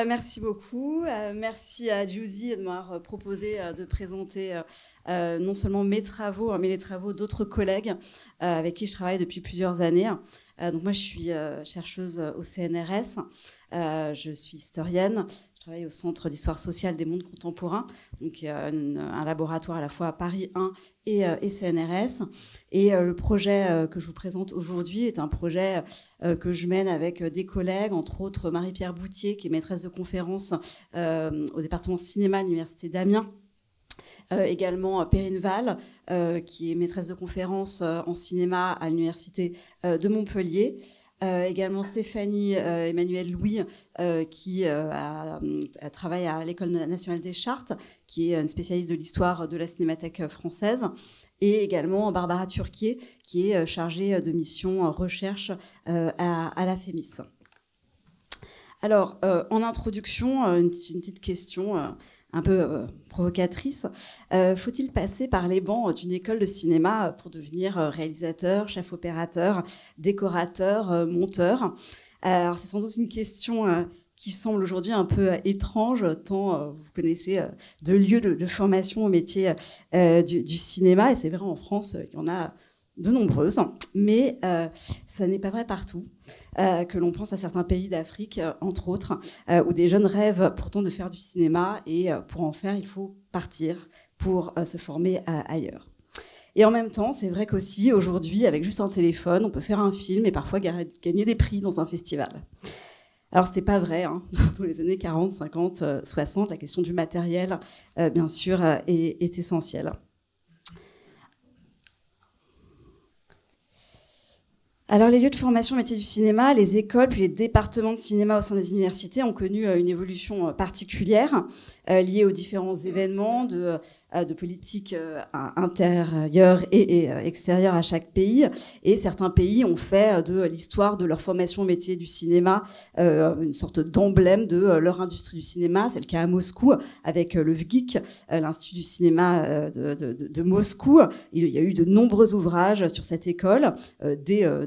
Merci beaucoup. Merci à Juicy de m'avoir proposé de présenter non seulement mes travaux, mais les travaux d'autres collègues avec qui je travaille depuis plusieurs années. Donc moi, je suis chercheuse au CNRS. Je suis historienne. Je travaille au Centre d'histoire sociale des mondes contemporains, donc un laboratoire à la fois à Paris 1 et CNRS. Et le projet que je vous présente aujourd'hui est un projet que je mène avec des collègues, entre autres Marie-Pierre Boutier, qui est maîtresse de conférence au département cinéma à l'Université d'Amiens. Également Perrine Val, qui est maîtresse de conférence en cinéma à l'Université de Montpellier. Également Stéphanie Emmanuel Louis, qui travaille à l'École nationale des chartes, qui est une spécialiste de l'histoire de la cinémathèque française. Et également Barbara Turquier, qui est chargée de mission recherche à la FEMIS. Alors, en introduction, une petite question un peu provocatrice. Faut-il passer par les bancs d'une école de cinéma pour devenir réalisateur, chef opérateur, décorateur, monteur? Alors, c'est sans doute une question qui semble aujourd'hui un peu étrange, tant vous connaissez de lieux de formation au métier du cinéma, et c'est vrai en France, il y en a de nombreuses, mais ça n'est pas vrai partout, que l'on pense à certains pays d'Afrique, entre autres, où des jeunes rêvent pourtant de faire du cinéma, et pour en faire, il faut partir pour se former ailleurs. Et en même temps, c'est vrai qu'aussi, aujourd'hui, avec juste un téléphone, on peut faire un film et parfois gagner des prix dans un festival. Alors, c'était pas vrai, hein. Dans les années 40, 50, 60, la question du matériel, bien sûr, est essentielle. Alors, les lieux de formation au métier du cinéma, les écoles, puis les départements de cinéma au sein des universités ont connu une évolution particulière liée aux différents événements de politique intérieure et extérieure à chaque pays. Et certains pays ont fait de l'histoire de leur formation au métier du cinéma une sorte d'emblème de leur industrie du cinéma. C'est le cas à Moscou avec le VGIC, l'Institut du cinéma de Moscou. Il y a eu de nombreux ouvrages sur cette école,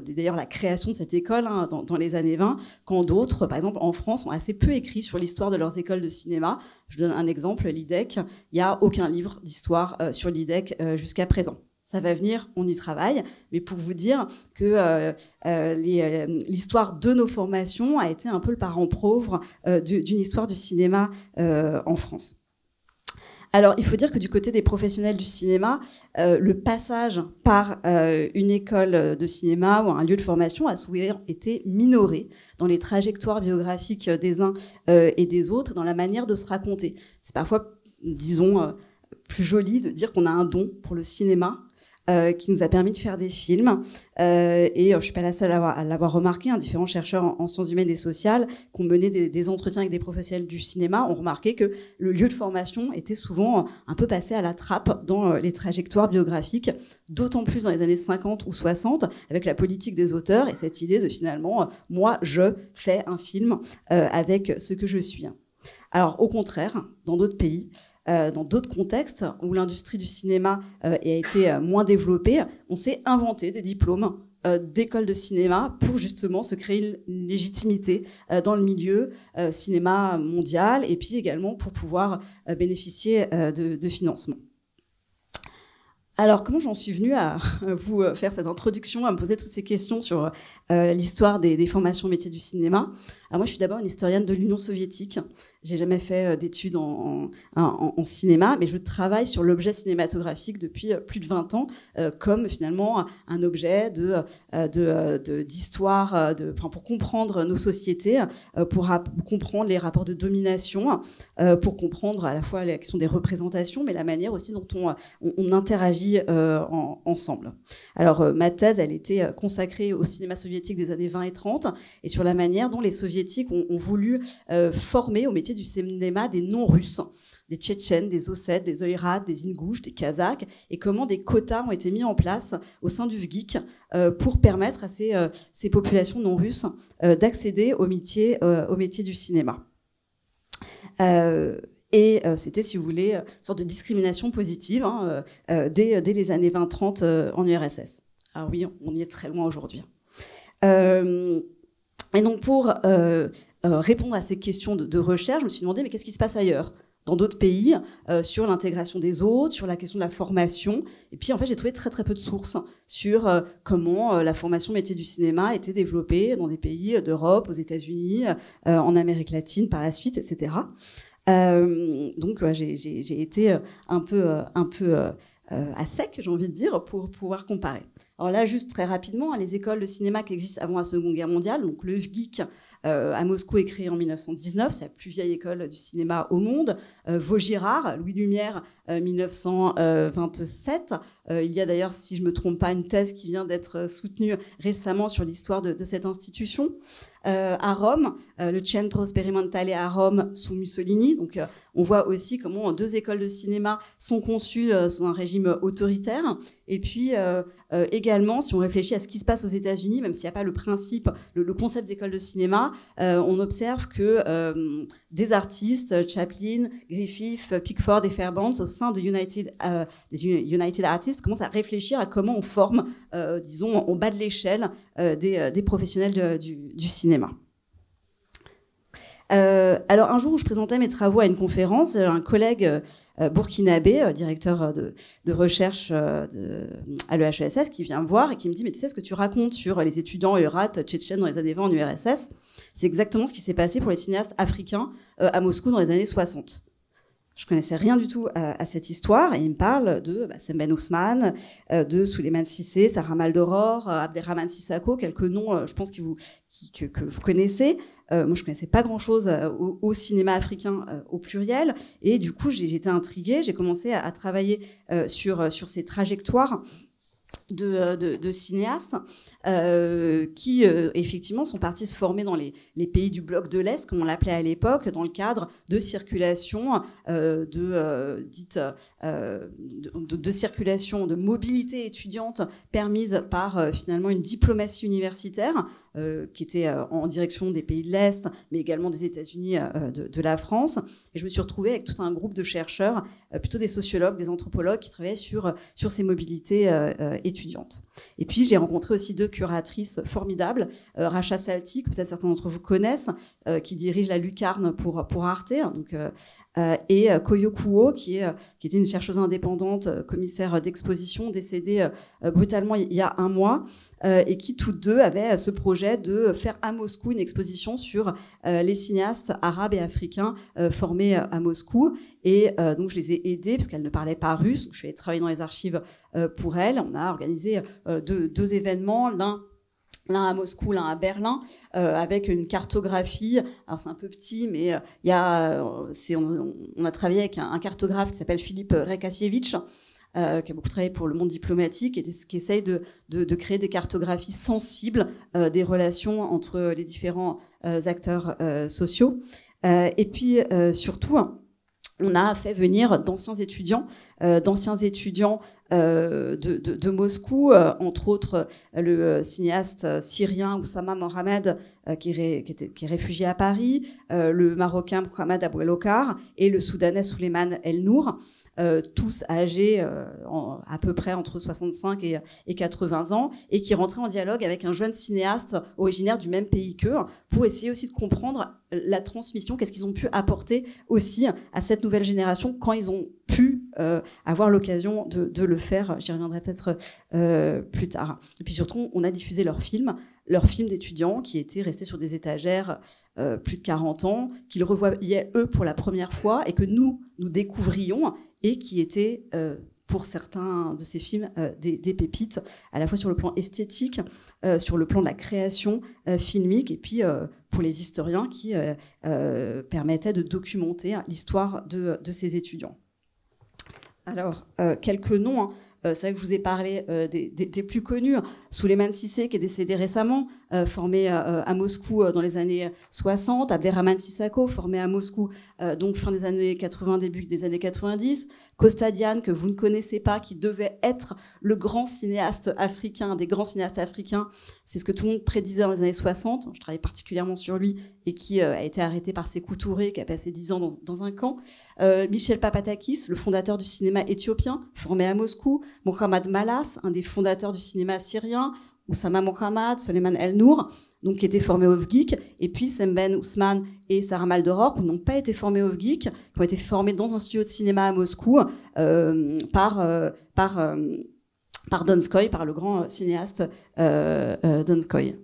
d'ailleurs la création de cette école dans les années 20, quand d'autres, par exemple en France, ont assez peu écrit sur l'histoire de leurs écoles de cinéma. Je donne un exemple, l'IDEC, il n'y a aucun livre d'histoire sur l'IDEC jusqu'à présent. Ça va venir, on y travaille, mais pour vous dire que l'histoire de nos formations a été un peu le parent pauvre d'une histoire du cinéma en France. Alors, il faut dire que du côté des professionnels du cinéma, le passage par une école de cinéma ou un lieu de formation a souvent été minoré dans les trajectoires biographiques des uns et des autres, dans la manière de se raconter. C'est parfois, disons, plus joli de dire qu'on a un don pour le cinéma, qui nous a permis de faire des films. Et je ne suis pas la seule à l'avoir remarqué. Différents chercheurs en sciences humaines et sociales qui ont mené des entretiens avec des professionnels du cinéma ont remarqué que le lieu de formation était souvent un peu passé à la trappe dans les trajectoires biographiques, d'autant plus dans les années 50 ou 60, avec la politique des auteurs et cette idée de finalement, moi, je fais un film avec ce que je suis. Alors, au contraire, dans d'autres pays, dans d'autres contextes où l'industrie du cinéma a été moins développée, on s'est inventé des diplômes d'école de cinéma pour justement se créer une légitimité dans le milieu cinéma mondial et puis également pour pouvoir bénéficier de financement. Alors, comment j'en suis venue à vous faire cette introduction, à me poser toutes ces questions sur l'histoire des formations au métier du cinéma? Alors moi, je suis d'abord une historienne de l'Union soviétique. J'ai jamais fait d'études en cinéma, mais je travaille sur l'objet cinématographique depuis plus de 20 ans, comme finalement un objet d'histoire, pour comprendre nos sociétés, pour comprendre les rapports de domination, pour comprendre à la fois la question des représentations, mais la manière aussi dont on interagit ensemble. Alors, ma thèse, elle était consacrée au cinéma soviétique des années 20 et 30, et sur la manière dont les soviétiques ont voulu former au métier du cinéma des non-russes, des Tchétchènes, des Ossètes, des Oïrats, des Ingouches, des Kazakhs, et comment des quotas ont été mis en place au sein du VGIC pour permettre à ces populations non-russes d'accéder au métier du cinéma. Et c'était, si vous voulez, une sorte de discrimination positive dès les années 20-30 en URSS. Alors oui, on y est très loin aujourd'hui. Et donc pour répondre à ces questions de recherche, je me suis demandé, mais qu'est-ce qui se passe ailleurs, dans d'autres pays, sur l'intégration des autres, sur la question de la formation. Et puis, en fait, j'ai trouvé très, très peu de sources sur comment la formation métier du cinéma était développée dans des pays d'Europe, aux États-Unis, en Amérique latine par la suite, etc. Donc, j'ai été un peu à sec, j'ai envie de dire, pour pouvoir comparer. Alors là, juste très rapidement, les écoles de cinéma qui existent avant la Seconde Guerre mondiale, donc le VGIC à Moscou est créé en 1919, c'est la plus vieille école du cinéma au monde. Vaugirard, Louis Lumière, 1927. Il y a d'ailleurs, si je ne me trompe pas, une thèse qui vient d'être soutenue récemment sur l'histoire de cette institution. À Rome, le Centro Sperimentale à Rome sous Mussolini. Donc, on voit aussi comment 2 écoles de cinéma sont conçues sous un régime autoritaire. Et puis, également, si on réfléchit à ce qui se passe aux États-Unis, même s'il n'y a pas le principe, le concept d'école de cinéma, on observe que des artistes, Chaplin, Griffith, Pickford et Fairbanks, au sein de des United Artists, commencent à réfléchir à comment on forme, disons, au bas de l'échelle des professionnels du cinéma. Alors, un jour où je présentais mes travaux à une conférence, un collègue burkinabé, directeur de recherche à l'EHESS, qui vient me voir et qui me dit « Mais tu sais ce que tu racontes sur les étudiants eurates tchétchènes dans les années 20 en URSS ? C'est exactement ce qui s'est passé pour les cinéastes africains à Moscou dans les années 60. » Je connaissais rien du tout à cette histoire, et il me parle de Semben Ousmane, de Souleymane Cissé, Sarah Maldoror, Abderrahmane Sissako, quelques noms, je pense que vous connaissez. Moi, je connaissais pas grand-chose au cinéma africain au pluriel, et du coup, j'étais intriguée. J'ai commencé à travailler sur ces trajectoires de cinéastes qui, effectivement, sont partis se former dans les pays du bloc de l'Est, comme on l'appelait à l'époque, dans le cadre de circulation, de circulation, de mobilité étudiante permise par, finalement, une diplomatie universitaire qui était en direction des pays de l'Est, mais également des États-Unis, de la France. Et je me suis retrouvée avec tout un groupe de chercheurs, plutôt des sociologues, des anthropologues, qui travaillaient sur ces mobilités étudiantes. Et puis, j'ai rencontré aussi 2 curatrices formidables, Racha Salti, que peut-être certains d'entre vous connaissent, qui dirige la Lucarne pour Arte, donc, et Koyo Kuo, qui était une chercheuse indépendante, commissaire d'exposition, décédée brutalement il y a un mois, et qui toutes 2 avaient ce projet de faire à Moscou une exposition sur les cinéastes arabes et africains formés à Moscou. Et donc, je les ai aidées, parce qu'elles ne parlaient pas russe. Donc, je suis allée travailler dans les archives pour elles. On a organisé 2 événements, l'un à Moscou, l'un à Berlin, avec une cartographie. Alors, c'est un peu petit, mais on a travaillé avec un cartographe qui s'appelle Philippe Rekasiewicz, qui a beaucoup travaillé pour le monde diplomatique et qui essaye de créer des cartographies sensibles des relations entre les différents acteurs sociaux. Et puis, surtout, on a fait venir d'anciens étudiants de Moscou, entre autres le cinéaste syrien Oussama Mohamed, qui est réfugié à Paris, le Marocain Mohamed Abouelokar et le Soudanais Souleymane El Nour. Tous âgés à peu près entre 65 et 80 ans, et qui rentraient en dialogue avec un jeune cinéaste originaire du même pays qu'eux, pour essayer aussi de comprendre la transmission, qu'est-ce qu'ils ont pu apporter aussi à cette nouvelle génération quand ils ont pu avoir l'occasion de le faire. J'y reviendrai peut-être plus tard. Et puis surtout, on a diffusé leurs films d'étudiants qui étaient restés sur des étagères plus de 40 ans, qu'ils revoyaient eux pour la première fois et que nous découvrions, et qui étaient, pour certains de ces films, des pépites, à la fois sur le plan esthétique, sur le plan de la création filmique, et puis pour les historiens qui permettaient de documenter l'histoire de ces étudiants. Alors, quelques noms, hein. C'est vrai que je vous ai parlé des plus connus. Souleymane Cissé, qui est décédé récemment, formé à Moscou dans les années 60. Abderrahmane Sissako, formé à Moscou donc fin des années 80, début des années 90. Costa Diane, que vous ne connaissez pas, qui devait être le grand cinéaste africain, des grands cinéastes africains. C'est ce que tout le monde prédisait dans les années 60. Je travaillais particulièrement sur lui, et qui a été arrêté par Sékou Touré, qui a passé 10 ans dans un camp. Michel Papatakis, le fondateur du cinéma éthiopien, formé à Moscou. Mohamed Malas, un des fondateurs du cinéma syrien, Oussama Mohamed, Soleiman El Nour, donc qui étaient formés au FGIC, et puis Semben Ousmane et Sarah Maldoror, qui n'ont pas été formés au FGIC, qui ont été formés dans un studio de cinéma à Moscou par Donskoy, par le grand cinéaste Donskoy.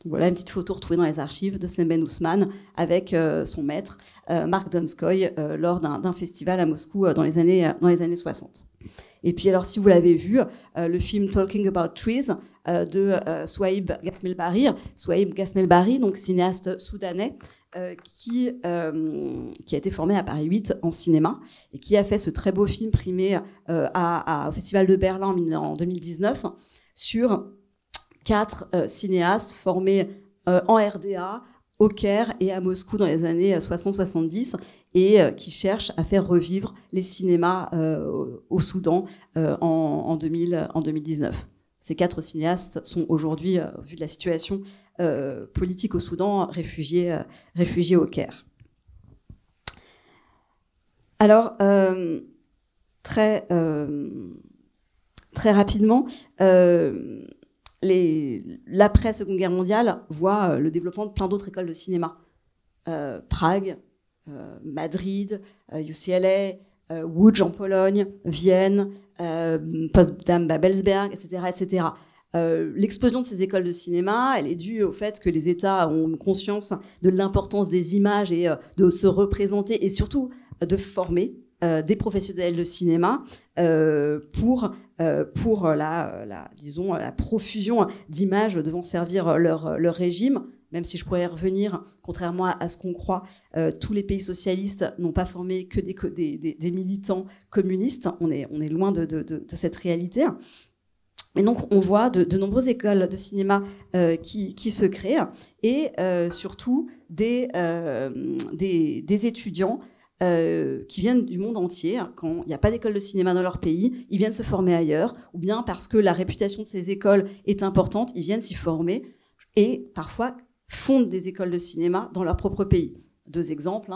Donc voilà une petite photo retrouvée dans les archives de Semben Ousmane avec son maître, Mark Donskoy, lors d'un festival à Moscou dans les années 60. Et puis alors, si vous l'avez vu, le film Talking About Trees de Souhaib Ghasmelbari. Souhaib Ghasmelbari, donc cinéaste soudanais, qui a été formé à Paris 8 en cinéma et qui a fait ce très beau film primé au Festival de Berlin en 2019 sur 4 cinéastes formés en RDA, au Caire et à Moscou dans les années 60-70 et qui cherchent à faire revivre les cinémas au Soudan en 2019. Ces 4 cinéastes sont aujourd'hui, vu de la situation politique au Soudan, réfugiés au Caire. Alors, très rapidement, l'après-Seconde Guerre mondiale voit le développement de plein d'autres écoles de cinéma. Prague, Madrid, UCLA, Łódź en Pologne, Vienne, Potsdam, Babelsberg, etc. L'explosion de ces écoles de cinéma, elle est due au fait que les États ont conscience de l'importance des images et de se représenter et surtout de former des professionnels de cinéma pour la profusion d'images devant servir leur régime, même si je pourrais y revenir, contrairement à ce qu'on croit, tous les pays socialistes n'ont pas formé que des militants communistes, on est loin de cette réalité. Et donc, on voit de nombreuses écoles de cinéma qui se créent et surtout des étudiants qui viennent du monde entier. Quand il n'y a pas d'école de cinéma dans leur pays, ils viennent se former ailleurs, ou bien parce que la réputation de ces écoles est importante, ils viennent s'y former et parfois fondent des écoles de cinéma dans leur propre pays. 2 exemples,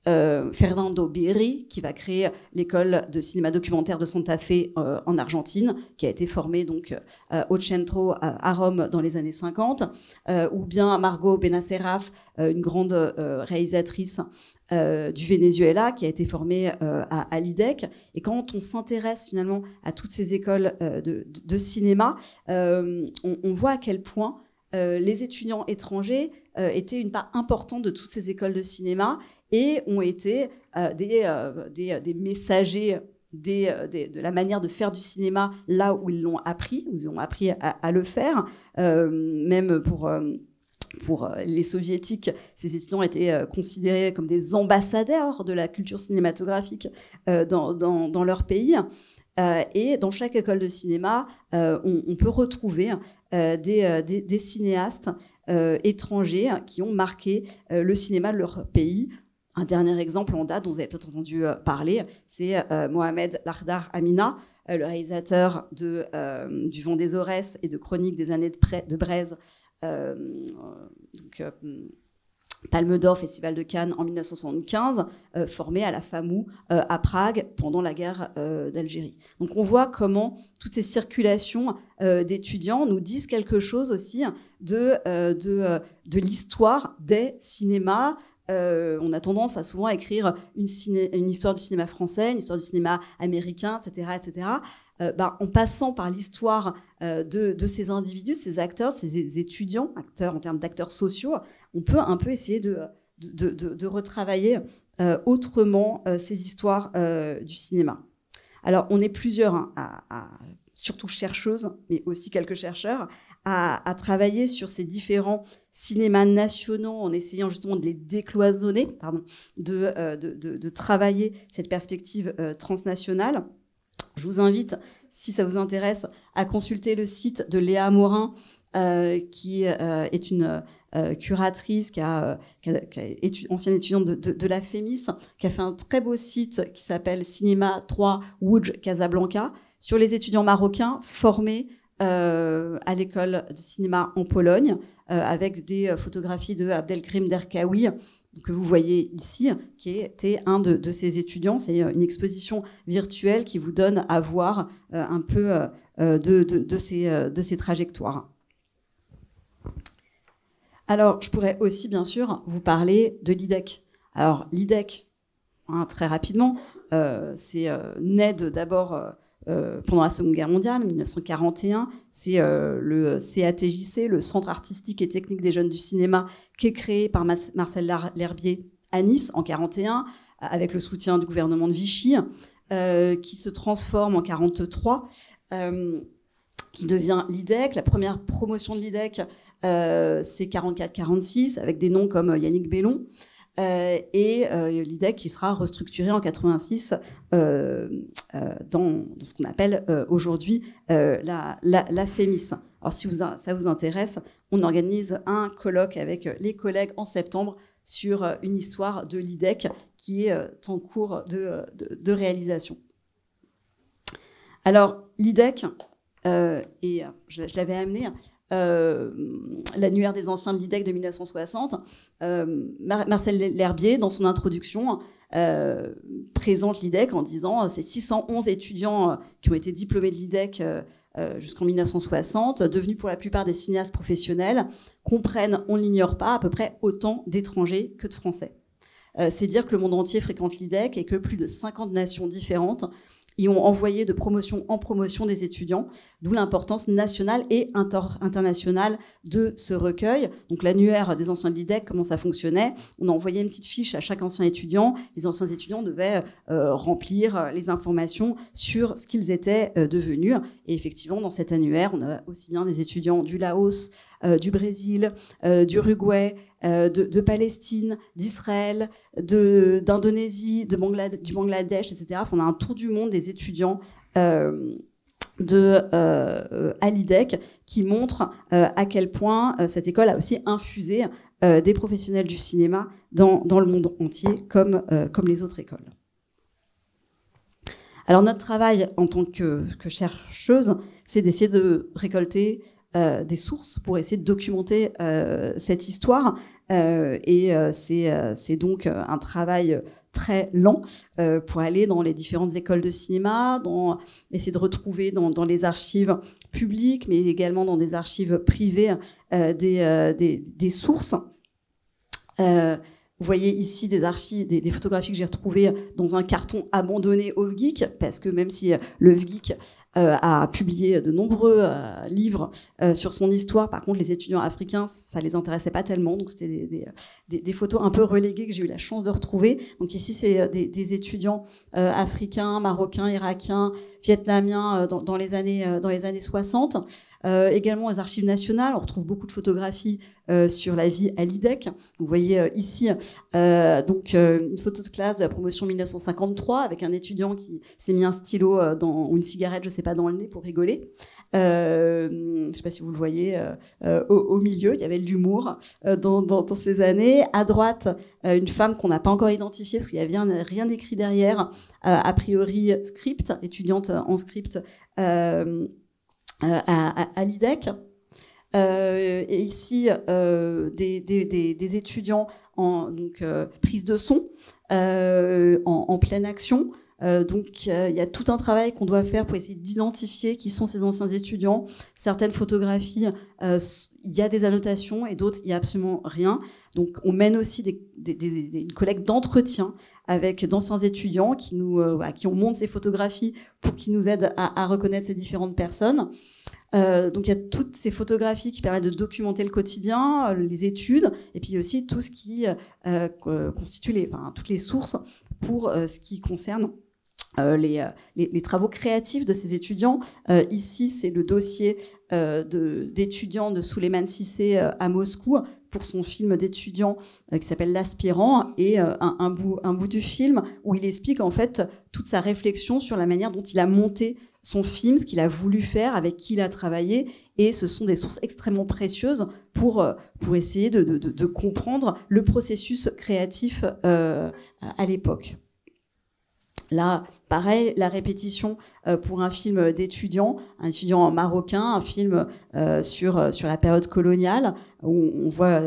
Fernando Berri, qui va créer l'école de cinéma documentaire de Santa Fe en Argentine, qui a été formée donc au Centro à Rome dans les années 50, ou bien Margot Benacerraf, une grande réalisatrice du Venezuela, qui a été formée à l'IDEC. Et quand on s'intéresse finalement à toutes ces écoles de cinéma, on voit à quel point les étudiants étrangers étaient une part importante de toutes ces écoles de cinéma et ont été des messagers de la manière de faire du cinéma là où ils l'ont appris, où ils ont appris à le faire. Même pour les soviétiques, ces étudiants étaient considérés comme des ambassadeurs de la culture cinématographique dans leur pays. Et dans chaque école de cinéma, on peut retrouver des cinéastes étrangers qui ont marqué le cinéma de leur pays. Un dernier exemple en date dont vous avez peut-être entendu parler, c'est Mohamed Lakhdar Amina, le réalisateur du Vent des Aurès et de Chroniques des années de braise, Palme d'Or, Festival de Cannes en 1975, formé à la FAMU à Prague pendant la guerre d'Algérie. Donc on voit comment toutes ces circulations d'étudiants nous disent quelque chose aussi de l'histoire des cinémas. On a tendance à souvent écrire une histoire du cinéma français, une histoire du cinéma américain, etc. En passant par l'histoire de ces individus, de ces acteurs, de ces étudiants, acteurs en termes d'acteurs sociaux, on peut un peu essayer de retravailler autrement ces histoires du cinéma. Alors, on est plusieurs, surtout chercheuses, mais aussi quelques chercheurs, à travailler sur ces différents cinémas nationaux en essayant justement de les décloisonner, de travailler cette perspective transnationale. Je vous invite, si ça vous intéresse, à consulter le site de Léa Morin, qui est une curatrice, ancienne étudiante de la FEMIS, qui a fait un très beau site qui s'appelle Cinéma 3 Łódź Casablanca, sur les étudiants marocains formés à l'école de cinéma en Pologne, avec des photographies de Abdelkrim Derkaoui, que vous voyez ici, qui était un de ces étudiants. C'est une exposition virtuelle qui vous donne à voir un peu de ces trajectoires. Alors, je pourrais aussi, bien sûr, vous parler de l'IDEC. Alors, l'IDEC, très rapidement, c'est né d'abord pendant la Seconde Guerre mondiale, en 1941. C'est le CATJC, le Centre artistique et technique des jeunes du cinéma, qui est créé par Marcel L'Herbier à Nice en 1941, avec le soutien du gouvernement de Vichy, qui se transforme en 1943, qui devient l'IDEC. La première promotion de l'IDEC, c'est 44-46, avec des noms comme Yannick Bellon. Et l'IDEC qui sera restructuré en 86 dans ce qu'on appelle aujourd'hui la FEMIS. Alors si ça vous intéresse, on organise un colloque avec les collègues en septembre sur une histoire de l'IDEC qui est en cours de réalisation. Alors l'IDEC, et je l'avais amené, l'annuaire des anciens de l'IDEC de 1960, Marcel L'Herbier, dans son introduction, présente l'IDEC en disant ces 611 étudiants qui ont été diplômés de l'IDEC jusqu'en 1960, devenus pour la plupart des cinéastes professionnels, comprennent, on ne l'ignore pas, à peu près autant d'étrangers que de Français. C'est dire que le monde entier fréquente l'IDEC et que plus de 50 nations différentes y ont envoyé de promotion en promotion des étudiants, d'où l'importance nationale et internationale de ce recueil. Donc l'annuaire des anciens de l'IDEC, comment ça fonctionnait? On envoyait une petite fiche à chaque ancien étudiant. Les anciens étudiants devaient remplir les informations sur ce qu'ils étaient devenus. Et effectivement, dans cet annuaire, on a aussi bien des étudiants du Laos, du Brésil, d'Uruguay, de Palestine, d'Israël, d'Indonésie, du Bangladesh, etc. Enfin, on a un tour du monde des étudiants à l'IDEC qui montre à quel point cette école a aussi infusé des professionnels du cinéma dans le monde entier, comme les autres écoles. Alors notre travail en tant que chercheuse, c'est d'essayer de récolter des sources pour essayer de documenter cette histoire. C'est donc un travail très lent pour aller dans les différentes écoles de cinéma, essayer de retrouver dans les archives publiques, mais également dans des archives privées des sources. Vous voyez ici des archives, des photographies que j'ai retrouvées dans un carton abandonné au VGIC, parce que même si le VGIC a publié de nombreux livres sur son histoire, par contre les étudiants africains, ça les intéressait pas tellement, donc c'était des photos un peu reléguées que j'ai eu la chance de retrouver. Donc ici c'est des étudiants africains, marocains, irakiens, vietnamiens dans les années 60. Également aux archives nationales, on retrouve beaucoup de photographies sur la vie à l'IDEC. Vous voyez ici une photo de classe de la promotion 1953 avec un étudiant qui s'est mis un stylo ou une cigarette, je sais pas, dans le nez pour rigoler. Je sais pas si vous le voyez au milieu, il y avait de l'humour dans ces années. À droite, une femme qu'on n'a pas encore identifiée parce qu'il y avait rien écrit derrière, a priori script, étudiante en script à l'IDEC. Et ici, des étudiants en prise de son, en pleine action. Donc, il y a tout un travail qu'on doit faire pour essayer d'identifier qui sont ces anciens étudiants. Certaines photographies, il y a des annotations et d'autres, il n'y a absolument rien. Donc, on mène aussi une collecte d'entretien avec d'anciens étudiants à qui on montre ces photographies pour qu'ils nous aident à reconnaître ces différentes personnes. Donc il y a toutes ces photographies qui permettent de documenter le quotidien, les études, et puis aussi tout ce qui constitue toutes les sources pour ce qui concerne les travaux créatifs de ces étudiants. Ici, c'est le dossier d'étudiants de Souleymane Cissé à Moscou pour son film d'étudiant qui s'appelle L'Aspirant, et un bout du film où il explique en fait toute sa réflexion sur la manière dont il a monté son film, ce qu'il a voulu faire, avec qui il a travaillé, et ce sont des sources extrêmement précieuses pour essayer de comprendre le processus créatif à l'époque. Là, pareil, la répétition pour un film d'étudiant, un étudiant marocain, un film sur la période coloniale, où on voit,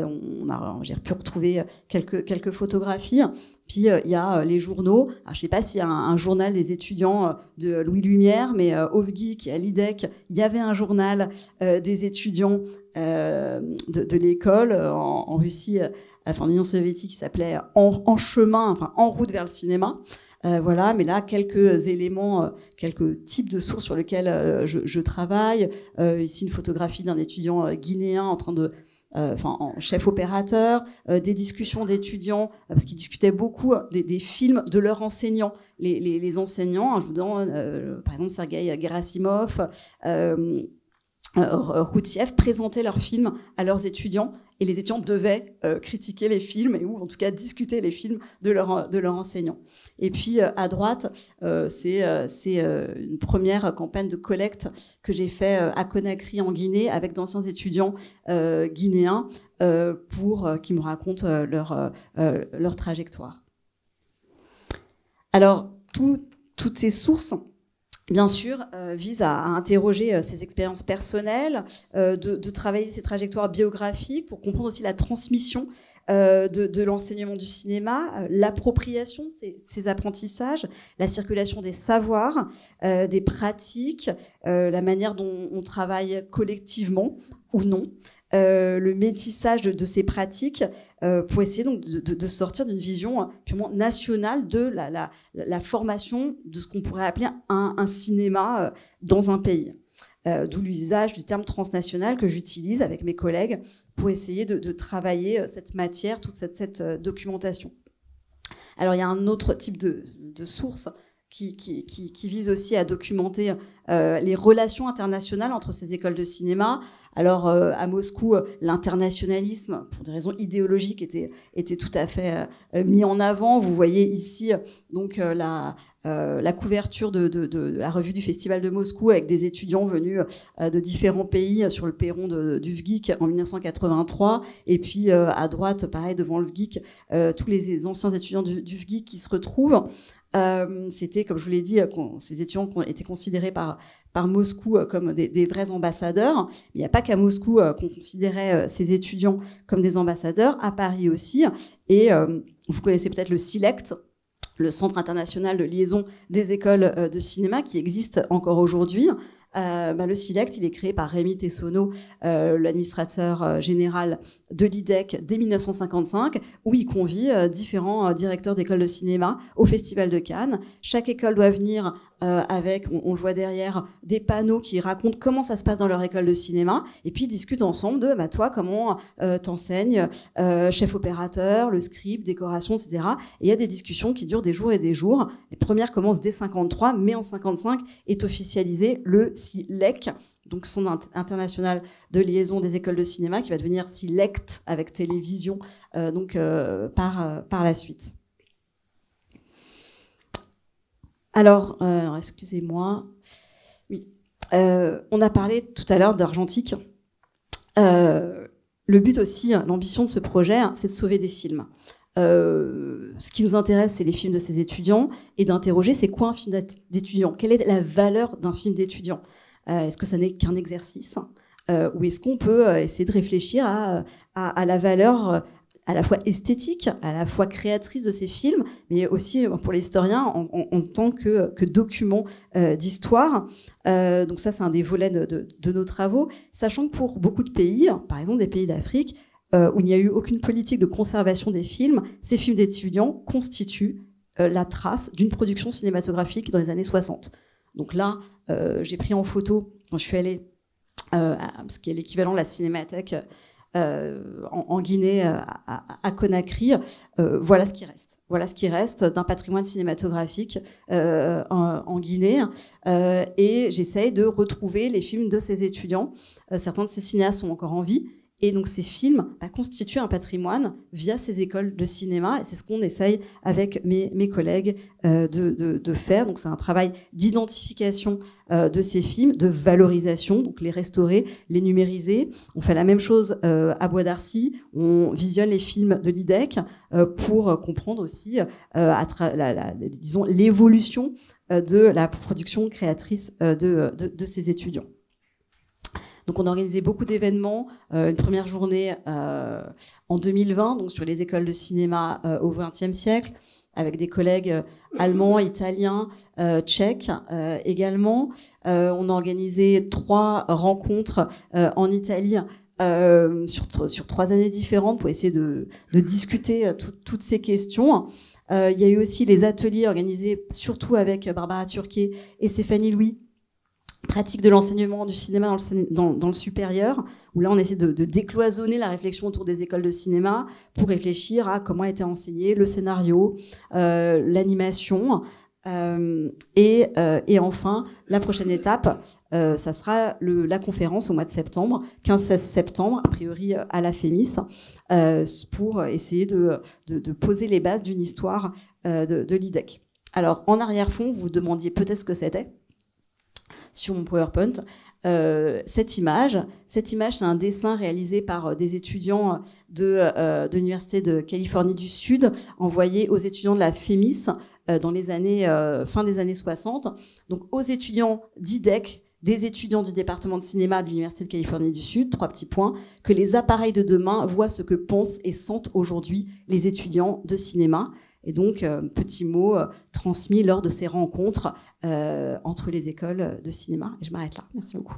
j'ai pu retrouver quelques photographies. Puis il y a les journaux. Alors, je ne sais pas s'il y a un journal des étudiants de Louis Lumière, mais au VGIC et à l'IDEC, il y avait un journal des étudiants de l'école en Russie, enfin en Union soviétique, qui s'appelait En chemin, enfin En route vers le cinéma. Voilà, mais là, quelques éléments, quelques types de sources sur lesquelles je travaille. Ici, une photographie d'un étudiant guinéen en train de... en chef opérateur, des discussions d'étudiants, parce qu'ils discutaient beaucoup des films de leurs enseignants. Les enseignants, hein, je vous donne, par exemple, Sergueï Gerasimov, Routiev présentaient leurs films à leurs étudiants et les étudiants devaient critiquer les films ou en tout cas discuter les films de leurs enseignants. Et puis à droite, c'est une première campagne de collecte que j'ai fait à Conakry en Guinée avec d'anciens étudiants guinéens pour qui me racontent leur trajectoire. Alors, toutes ces sources, bien sûr, vise à interroger ses expériences personnelles, de travailler ses trajectoires biographiques pour comprendre aussi la transmission de l'enseignement du cinéma, l'appropriation de ces apprentissages, la circulation des savoirs, des pratiques, la manière dont on travaille collectivement ou non, le métissage de ces pratiques pour essayer donc de sortir d'une vision purement nationale de la formation de ce qu'on pourrait appeler un cinéma dans un pays. D'où l'usage du terme transnational que j'utilise avec mes collègues pour essayer de travailler cette matière, toute cette documentation. Alors il y a un autre type de source qui vise aussi à documenter les relations internationales entre ces écoles de cinéma. Alors, à Moscou, l'internationalisme, pour des raisons idéologiques, était tout à fait mis en avant. Vous voyez ici donc la couverture de la revue du Festival de Moscou avec des étudiants venus de différents pays sur le perron du VGIC en 1983. Et puis, à droite, pareil, devant le VGIC, tous les anciens étudiants du VGIC qui se retrouvent. C'était, comme je vous l'ai dit, ces étudiants qui ont été considérés par Moscou comme des vrais ambassadeurs. Mais il n'y a pas qu'à Moscou qu'on considérait ces étudiants comme des ambassadeurs, à Paris aussi. Et vous connaissez peut-être le CILECT, le Centre international de liaison des écoles de cinéma, qui existe encore aujourd'hui. Le CILECT, il est créé par Rémi Tessonneau, l'administrateur général de l'IDEC dès 1955, où il convie différents directeurs d'écoles de cinéma au Festival de Cannes. Chaque école doit venir avec, on le voit derrière, des panneaux qui racontent comment ça se passe dans leur école de cinéma, et puis ils discutent ensemble de toi, comment t'enseignes, chef opérateur, le script, décoration, etc. Et il y a des discussions qui durent des jours et des jours. Les premières commencent dès 53, mais en 55 est officialisé le CILEC, donc Centre international de liaison des écoles de cinéma, qui va devenir CILECT avec télévision par la suite. Alors, excusez-moi. Oui. On a parlé tout à l'heure d'argentique. Le but aussi, l'ambition de ce projet, c'est de sauver des films. Ce qui nous intéresse, c'est les films de ces étudiants et d'interroger c'est quoi un film d'étudiant ? Quelle est la valeur d'un film d'étudiant ? Est-ce que ça n'est qu'un exercice ? Ou est-ce qu'on peut essayer de réfléchir à la valeur à la fois esthétique, à la fois créatrice de ces films, mais aussi pour les historiens en tant que document d'histoire. Donc ça, c'est un des volets de nos travaux, sachant que pour beaucoup de pays, par exemple des pays d'Afrique, où il n'y a eu aucune politique de conservation des films, ces films d'étudiants constituent la trace d'une production cinématographique dans les années 60. Donc là, j'ai pris en photo, quand je suis allée, ce qui est l'équivalent de la cinémathèque en Guinée, à Conakry, voilà ce qui reste. Voilà ce qui reste d'un patrimoine cinématographique en Guinée. Et j'essaye de retrouver les films de ces étudiants. Certains de ces cinéastes sont encore en vie. Et donc ces films constituent un patrimoine via ces écoles de cinéma, et c'est ce qu'on essaye avec mes collègues de faire. Donc c'est un travail d'identification de ces films, de valorisation, donc les restaurer, les numériser. On fait la même chose à Bois d'Arcy, on visionne les films de l'IDEC pour comprendre aussi disons, l'évolution de la production créatrice de ces étudiants. Donc on a organisé beaucoup d'événements, une première journée en 2020, donc sur les écoles de cinéma au XXe siècle, avec des collègues allemands, italiens, tchèques également. On a organisé 3 rencontres en Italie sur 3 années différentes pour essayer de discuter toutes ces questions. Il y a eu aussi les ateliers organisés surtout avec Barbara Turquet et Stéphanie Louis, pratique de l'enseignement du cinéma dans le supérieur, où là on essaie de décloisonner la réflexion autour des écoles de cinéma pour réfléchir à comment a été enseigné le scénario, l'animation, et enfin la prochaine étape, ça sera la conférence au mois de septembre, 15-16 septembre, a priori à la FEMIS, pour essayer de poser les bases d'une histoire de l'IDEC. Alors en arrière-fond, vous vous demandiez peut-être ce que c'était. Sur mon PowerPoint, cette image, c'est un dessin réalisé par des étudiants de l'Université de Californie du Sud, envoyé aux étudiants de la FEMIS dans les années fin des années 60. Donc aux étudiants d'IDEC, des étudiants du département de cinéma de l'Université de Californie du Sud, 3 petits points, que les appareils de demain voient ce que pensent et sentent aujourd'hui les étudiants de cinéma. Et donc, petit mot transmis lors de ces rencontres entre les écoles de cinéma. Et je m'arrête là. Merci beaucoup.